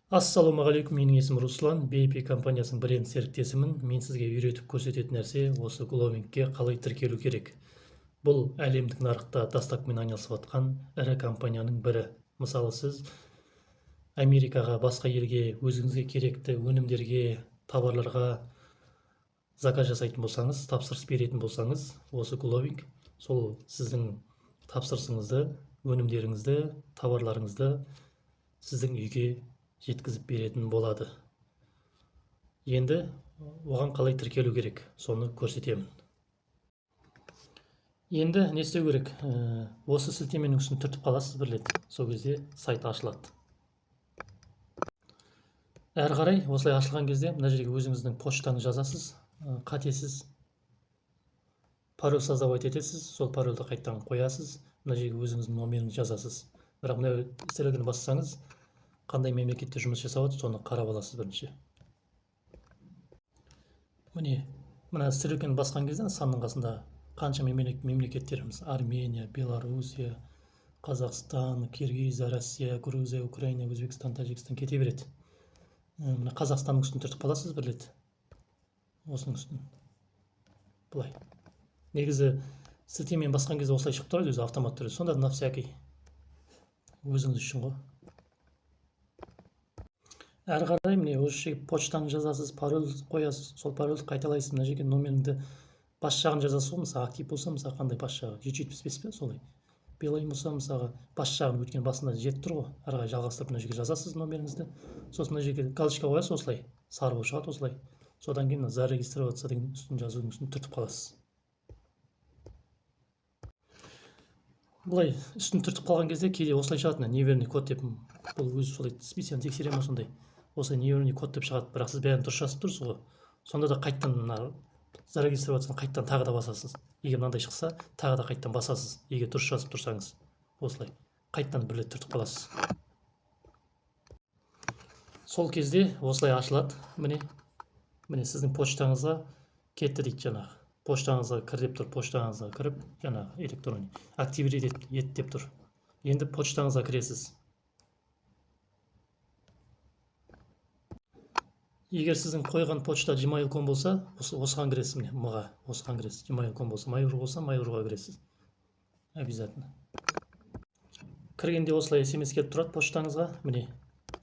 Ассалаумағалейкум, менің есімім Руслан, BP компаниясының бренд серіктесімін. Мен сізге үйретіп көрсететін нәрсе осы Glowingке қалай тіркелу керек. Бұл әлемдік нарықта доставкамен айналысып жатқан ірі компанияның бірі. Мысалы, сіз Америкаға, басқа елге өзіңізге керекті өнімдерге, товарларға заказ жасайтын болсаңыз, тапсырыс беретін болсаңыз, осы Glowing сол сіздің тапсырысыңызды, өнімдеріңізді, товарларыңызды сіздің үйге жеткізіп беретін болады. Енді оған қалай тіркелу керек, соны көрсетемін. Енді не істеу керек? Осы сілтеменің үстін түртіп қаласыз бір рет, сол кезде сайт ашылады. Әрі қарай осылай ашылған кезде мына жерге өзіңіздің почтаны жазасыз, қатесіз пароль создавать етесіз, сол парольді қайттан қоясыз, мына жерге өзіңіздің номерін жазасыз. Бірақ мына стрелканы бассаңыз, қандай мемлекетте жұмыс жасап жатыр, соны қарап аласыз бірінші. Міне, мына стрелканы басқан кезде санның қасында қанша мемлекеттеріміз: Армения, Белоруссия, Қазақстан, Киргизия, Россия, Грузия, Украина, Өзбекстан, Тәжікстан кете береді. Мына Қазақстанның үстін түртіп қаласыз бір рет. Осының үстін. Бұлай. Негізі сілтемен басқан кезде осылай шығып тұрады өзі автомат түрде. Сонда на всякий өзіңіз үшін ғой. Әрі қарай міне осы жерге почтаны жазасыз, пароль қоясыз, сол парольді қайталайсыз. Мына жерге номеріңді бас жағын жазасыз ғой, мысалы актив болса, мысалы қандай бас жағы 775 пе солай. Белайым болса, мысалы бас жағын, өткен басында жетіп тұр ғой. Әрі қарай жалғастырып мына жерге жазасыз номеріңізді. Сосын мына жерге галочка қоясыз, осылай сары болып шығады осылай. Содан кейін зарегистрироваться деген үстін жазудың үстін түртіп қаласыз. Бұлай үстін түртіп қалған кезде кейде осылай шығады, неверный код деп. Бұл өзі солай специально тексеремін сондай. Осылай неверный код деп шығады, бірақ сіз бәрін дұрыс жазып тұрсыз ғой. Сонда да қайттан зарегистрироваться қайттан тағы да басасыз. Егер мынандай шықса, тағы да қайттан басасыз. Егер дұрыс жазып тұрсаңыз, осылай қайттан бір рет түртіп қаласыз. Сол кезде осылай ашылады. Міне сіздің почтаңызға кетті дейді жаңағы. Почтаңызға кір деп тұр, почтаңызға кіріп, жаңағы электронный активировать ет деп тұр. Енді почтаңызға кіресіз. Егер сіздің қойған почта gmail.com болса, осыған кіресіз, міне мыға, осыған кіресіз. gmail.com болса, майор болса, майорға кіресіз. Обязательно. Кіргенде осылай SMS келіп тұрады почтаңызға, міне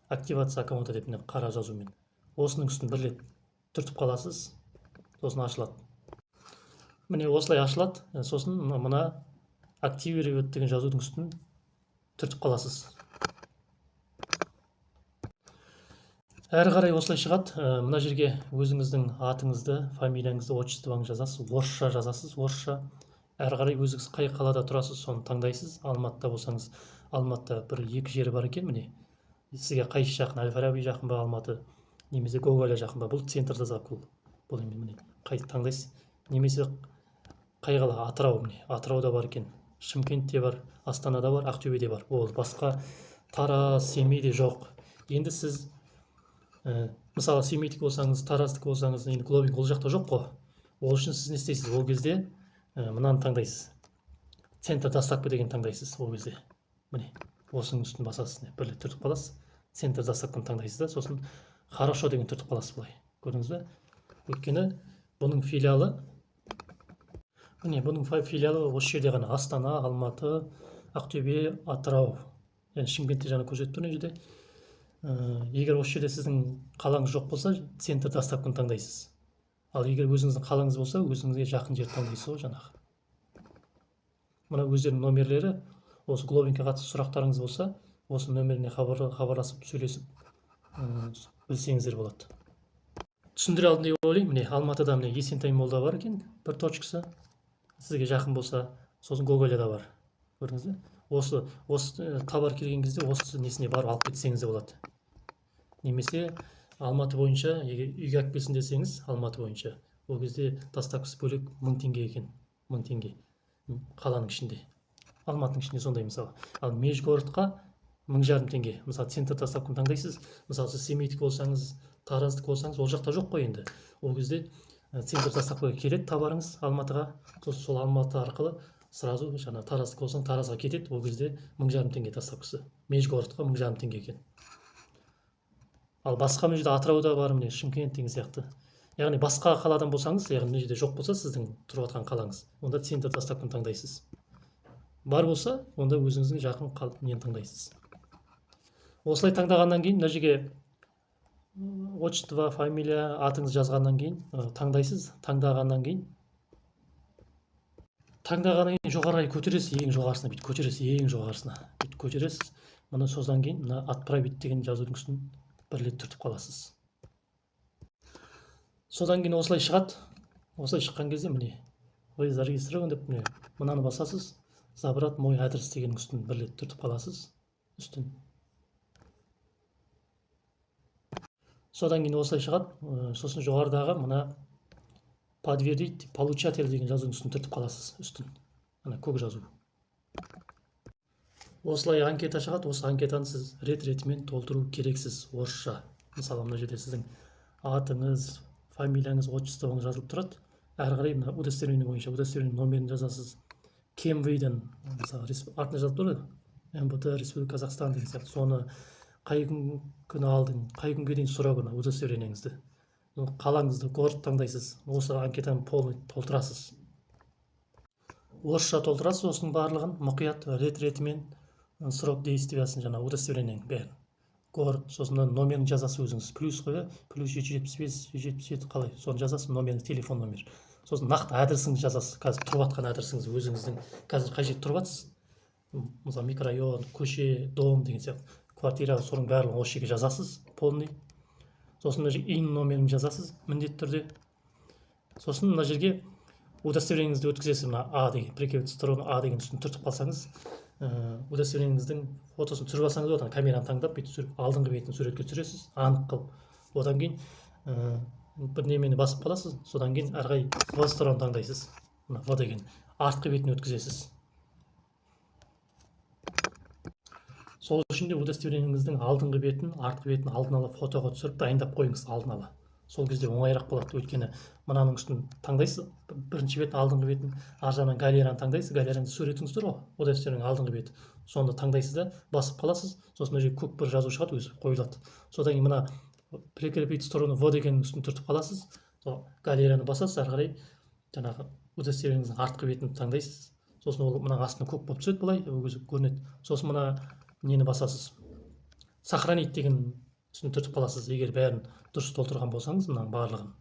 активация аккаунта деп қара жазумен. Осының үстін бір рет түртіп қаласыз, сосын ашылады. Міне осылай ашылады, сосын мына активировать деген жазудың үстін түртіп қаласыз. Әрі қарай осылай шығады. Мына жерге өзіңіздің атыңызды, фамилияңызды, отчествоңызды жазасыз, орысша жазасыз, орысша. Әрі қарай өзіңіз қай қалада тұрасыз, соны таңдайсыз. Алматыда болсаңыз, Алматыда бір екі жері бар екен, міне. Сізге қайсы жақын, Әл-Фараби жақын ба, Алматы, немесе Гоголя жақын ба, бұл центр жазақ бұл емен, міне. Қай таңдайсыз, немесе қай қала, Атырау, міне. Атырауда бар екен, Шымкентте бар, Астанада бар, Ақтөбеде бар. Ол басқа Тараз, Семейде жоқ. Енді сіз мысалы Семейдік болсаңыз, Тараздық болсаңыз, енді Glowing ол жақта жоқ қой. Ол үшін сіз не істейсіз? Ол кезде мынаны таңдайсыз. Центр доставка деген таңдайсыз ол кезде. Міне, осының үстін басасыз, бір рет түртіп қаласыз. Центр доставканы таңдайсыз да, сосын хорошо деген түртіп қаласыз былай. Көрдіңіз бе? Өйткені бұның филиалы, міне бұның филиалы осы жерде ғана: Астана, Алматы, Ақтөбе, Атырау. Yani Шымкентте жаңа көрсетіп тұр жерде. Егер осы жерде сіздің қалаңыз жоқ болса, центр доставканы таңдайсыз. Ал егер өзіңіздің қалаңыз болса, өзіңізге жақын жер таңдайсыз ғой жаңағы. Мына өздерінің номерлері, осы Glowingке қатысты сұрақтарыңыз болса, осы нөміріне хабарласып, сөйлесіп білсеңіздер болады. Түсіндіре алдым деп ойлаймын. Міне Алматыда міне Есентай молда бар екен, бір точкасы. Сізге жақын болса, сосын Гоголяда бар. Көрдіңіз бе? Осы товар келген кезде осы несіне барып алып кетсеңіз де болады. Немесе Алматы бойынша, егер үйге алып келсін десеңіз, Алматы бойынша, ол кезде доставкасы бөлек 1000 теңге екен, 1000 теңге қаланың ішінде. Алматының ішінде сондай мысалы. Ал межгородқа 1500 теңге. Мысалы центр доставканы таңдайсыз. Мысалы сіз Семейдік болсаңыз, Тараздық болсаңыз, ол жақта жоқ қой енді. Ол кезде центр доставкаға келеді товарыңыз Алматыға, сол Алматы арқылы сразу жаңа Тараздық болсаң, Таразға кетеді. Ол кезде 1500 теңге доставкасы. Межгородқа 1500 теңге екен. Ал басқа мына жерде Атырауда бар, міне Шымкент деген сияқты. Яғни басқа қаладан болсаңыз, яғни мына жерде жоқ болса сіздің тұрып жатқан қалаңыз, онда центр доставканы таңдайсыз. Бар болса, онда өзіңіздің жақын нені таңдайсыз. Осылай таңдағаннан кейін мына жерге отчество, фамилия, атыңыз жазғаннан кейін таңдайсыз. Таңдағаннан кейін жоғарыға көтересіз, ең жоғарысына бүйтіп көтересіз, ең жоғарысына бүйтіп көтересіз. Мұны содан кейін мына отправить деген жазудың үстін бір рет түртіп қаласыз. Содан кейін осылай шығады. Осылай шыққан кезде міне вы зарегистрирован деп міне мынаны басасыз. Забрать мой адрес дегеннің үстін бір рет түртіп қаласыз. Үстін. Содан кейін осылай шығады. Сосын жоғарыдағы мына подтвердить получатель деген жазудың үстін түртіп қаласыз. Үстін. Ана көк жазу. Осылай анкета шығады. Осы анкетаны сіз рет-ретімен толтыру керексіз орысша. Мысалы мына жерде сіздің атыңыз, фамилияңыз, отчествоңыз жазылып тұрады. Әрі қарай мына удостоверение бойынша удостоверение номерін жазасыз. Кем выйден, мысалы атына жазылып тұрады. МВД Республика Казахстан деген сияқты. Соны қай күні алдың, қай күнге дейін сұрау күні удостоверениеңізді. Қалаңызды, город таңдайсыз. Осы анкетаны полный толтырасыз. Орысша толтырасыз осының барлығын, мұқият рет-ретімен срок действиясын жаңа удостоверениенің бәрін. Город, сосын номерін жазасыз өзіңіз. Плюс қой, плюс 775, 777 қалай. Соны жазасыз, номерін, телефон номер. Сосын нақты адресіңізді жазасыз. Қазір тұрып жатқан адресіңіз өзіңіздің. Қазір қай жерде тұрып жатсыз? Мысалы микрорайон, көше, дом деген сияқты. Квартира, соның барлығын осы жерге жазасыз, полный. Сосын мына жерге ин номерін жазасыз міндетті түрде. Сосын мына жерге удостоверениеңізді өткізесіз. Мына А деген, прикрепить сторону А деген үстін түртіп қалсаңыз, удостоверениеңіздің фотосын түсіріп алсаңыз одан камераны таңдап бүйтіп алдыңғы бетін суретке түсіресіз, анық қылып. Одан кейін бір немені басып қаласыз, содан кейін әрі қарай В стороны таңдайсыз. Мына В деген артқы бетін өткізесіз. Сол үшін де удостоверениеңіздің алдыңғы бетін, артқы бетін алдын ала фотоға түсіріп дайындап қойыңыз алдын ала. Сол кезде оңайырақ болады. Өйткені мынаның үстін таңдайсыз, бірінші бетін, алдыңғы бетін, ар жағынан галереяны таңдайсыз, галереяның суретіңіз тұр ғой, удостоверениенің алдыңғы беті. Сонда таңдайсыз да басып қаласыз. Сосын мына жерге көк бір жазу шығады, өзі қойылады. Содан кейін мына прикрепить сторону В дегеннің үстін түртіп қаласыз. Сол галереяны басасыз, ары қарай жаңағы удостоверениеңіздің артқы бетін таңдайсыз. Сосын ол мына астына көк болып түседі, былай өзі көрінеді. Сосын мына нені басасыз. Сохранить деген үстін түртіп қаласыз. Егер бәрін дұрыс толтырған болсаңыз, мынаның барлығын.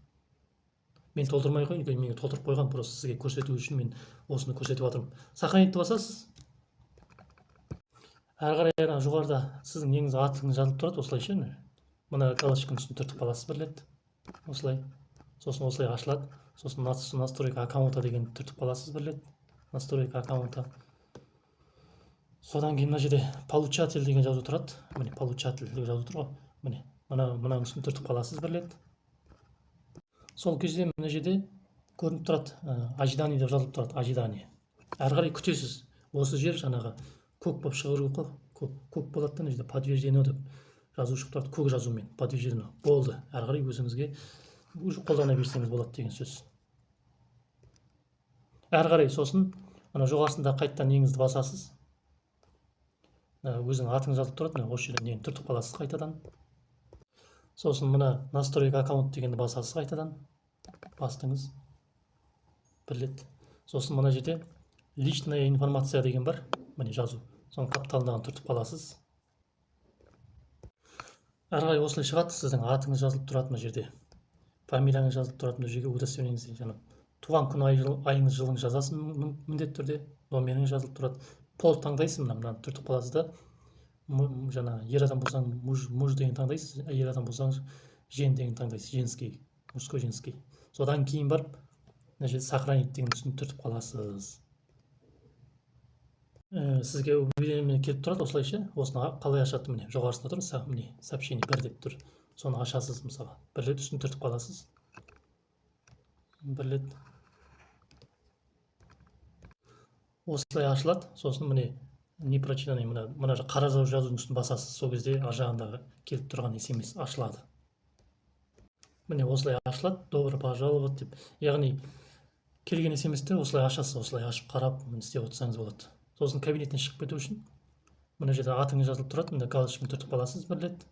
Мен толтырмай қойын, мен толтырып қойған, просто сізге көрсету үшін мен осыны көрсетіп жатырмын. Сохранитті басасыз. Әрі қарай жоғарыда сіздің неңіз атыңыз жазылып тұрады, осылайша. Мына галочканың үстін түртіп қаласыз бір рет. Осылай. Сосын осылай ашылады. Сосын настройка аккаунта деген түртіп қаласыз бір рет. Настройка аккаунта. Содан кейін мына жерде получатель деген жазу тұрады. Міне получатель деген жазу тұр ғой. Міне мынаның үстін түртіп қаласыз бір рет. Сол кезде мына жерде көрініп тұрады, ожидание деп жазылып тұрады, ожидание. Әрі қарай күтесіз. Осы жер жаңағы көк болып шығыру ғой. Көк болады да, мына жерде подтверждено деп жазу шығып тұрады, көк жазумен подтверждено. Болды. Әрі қарай өзіңізге қолдана берсеңіз болады деген сөз. Әрі қарай сосын мына жоғарысында қайтадан неңізді басасыз. Өзің атыңыз жазылып тұрады, осы жерден нені түртіп қаласыз қайтадан. Сосын мына настройка аккаунт дегенді басасыз қайтадан. Бастыңыз бір рет. Сосын мына жерде личная информация деген бар, міне жазу. Соның қапталындағын түртіп қаласыз. Әрі қарай осылай шығады, сіздің атыңыз жазылып тұрады мына жерде. Фамилияңыз жазылып тұрады мына жерге, удостоверениеңізде жаңа туған күн айыңыз жылыңыз жазасыз міндетті түрде, номеріңіз жазылып тұрады. Пол таңдайсыз, мынаны түртіп қаласыз да. Жаңа ер адам болсаң муж деген таңдайсыз, әйел адам болсаңыз жен деген таңдайсыз, женский, мужской, женский. Содан кейін барып мына жерде сохранить деген үстін түртіп қаласыз. Сізге уведомление келіп тұрады осылайша. Осыны қалай ашады, міне жоғарысында тұр, міне сообщение бір деп тұр. Соны ашасыз мысалы. Бір рет үстін түртіп қаласыз. Бір рет. Осылай ашылады. Сосын міне непрочитанный, мына қара жазудың үстін басасыз. Сол кезде ар жағындағы келіп тұрған SMS ашылады. Міне осылай ашылады. Добро пожаловать деп. Яғни келген SMS-тер осылай ашасыз, осылай ашып қарап істеп отырсаңыз болады. Сосын кабинеттен шығып кету үшін мына жерде атыңыз жазылып тұрады, мына галочканы түртіп қаласыз бір рет.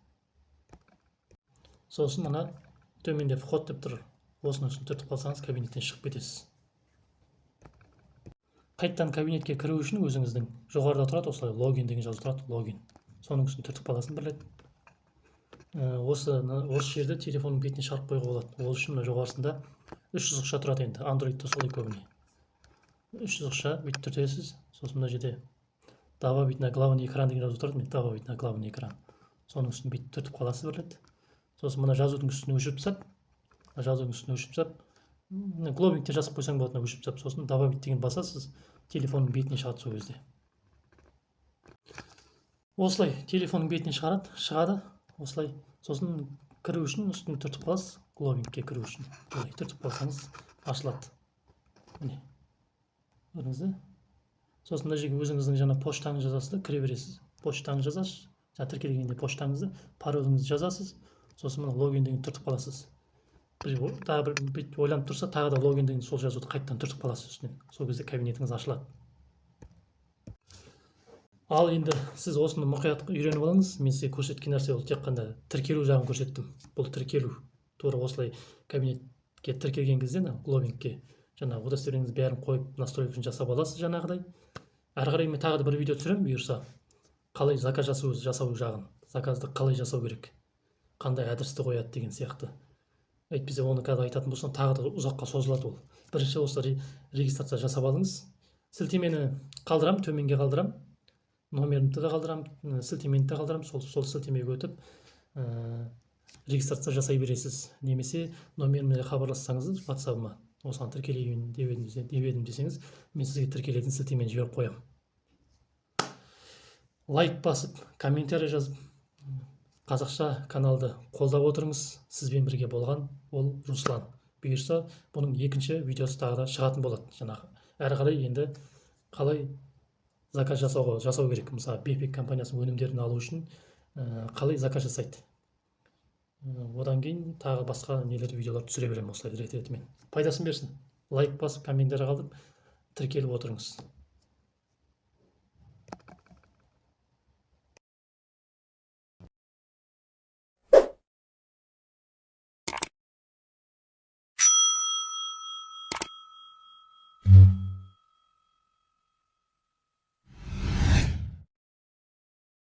Сосын мына төменде вход деп тұр. Осының үстін түртіп қалсаңыз, кабинеттен шығып кетесіз. Қайттан кабинетке кіру үшін өзіңіздің жоғарыда тұрады, осылай логин деген жазу тұрады, логин. Соның үстін түртіп қаласың бір рет. Осы жерде телефонның бетіне шығарып қоюға болады. Ол үшін жоғарысында 300 ақша тұрады енді. Android'та солай көбіне. 300 ақша бүйтіп түртесіз. Сосын мына жерде добавить на главный экран деген жазу тұрады. Добавить на главный экран. Соның үстін бүйтіп түртіп қаласыз бір рет. Сосын мына жазудың үстіне өшіріп тастап, глобингте жазып қойсаң болады, өшіріп тастап, сосын добавить деген басасыз, телефонның бетіне шығады сол кезде. Осылай телефонның бетіне шығады, осылай. Сосын кіру үшін үстін түртіп қаласыз, глобингке кіру үшін. Түртіп қалсаңыз ашылады. Міне. Көрдіңіз бе? Сосын мына жерге өзіңіздің жаңа поштаңызды жазасыз да, кіре бересіз. Поштаңызды жазасыз, тіркелгенде поштаңызды, пароліңізді жазасыз. Сосын мына логин деген түртіп қаласыз. Тағы бір ойланып тұрса, тағы да логин деген сол жазуды қайттан түртіп қаласыз үстінен. Сол кезде кабинетіңіз ашылады. Ал енді сіз осыны мұқият үйреніп алыңыз. Мен сізге көрсеткен нәрсе ол тек қана тіркелу жағын көрсеттім. Бұл тіркелу. Тура осылай кабинетке тіркелген кезде, глобингке жаңағы удостоверениеңізді бәрін қойып, настройкасын жасап аласыз жаңағыдай. Әрі қарай мен тағы да бір видео түсіремін, бұйырса. Қалай заказ жасау жағын, заказды қалай жасау керек, қандай адресті қояды деген сияқты. Әйтпесе оны қазір айтатын болсам, тағы да ұзаққа созылады ол. Бірінші осы регистрация жасап алыңыз. Сілтемені қалдырам, төменге қалдырам. Номерімді де қалдырам, сілтемені де қалдырам. Сол сілтемеге өтіп, регистрация жасай бересіз. Немесе номерімде хабарлассаңыз, WhatsApp-ма осыған тіркелейін деп едім десеңіз, мен сізге тіркелетін сілтемені жіберіп қоям. Лайк басып, комментарий жазып, қазақша каналды қолдап отырыңыз. Сізбен бірге болған ол Руслан. Бұйырса, бұның екінші видеосы тағы да шығатын болады. Жаңағы әрі қарай енді қалай заказ жасау керек. Мысалы, BP компаниясының өнімдерін алу үшін қалай заказ жасайды. Одан кейін тағы басқа видеолар түсіре беремін осылай рет-ретімен. Пайдасын берсін. Лайк басып, комментарий қалдырып, тіркеліп отырыңыз.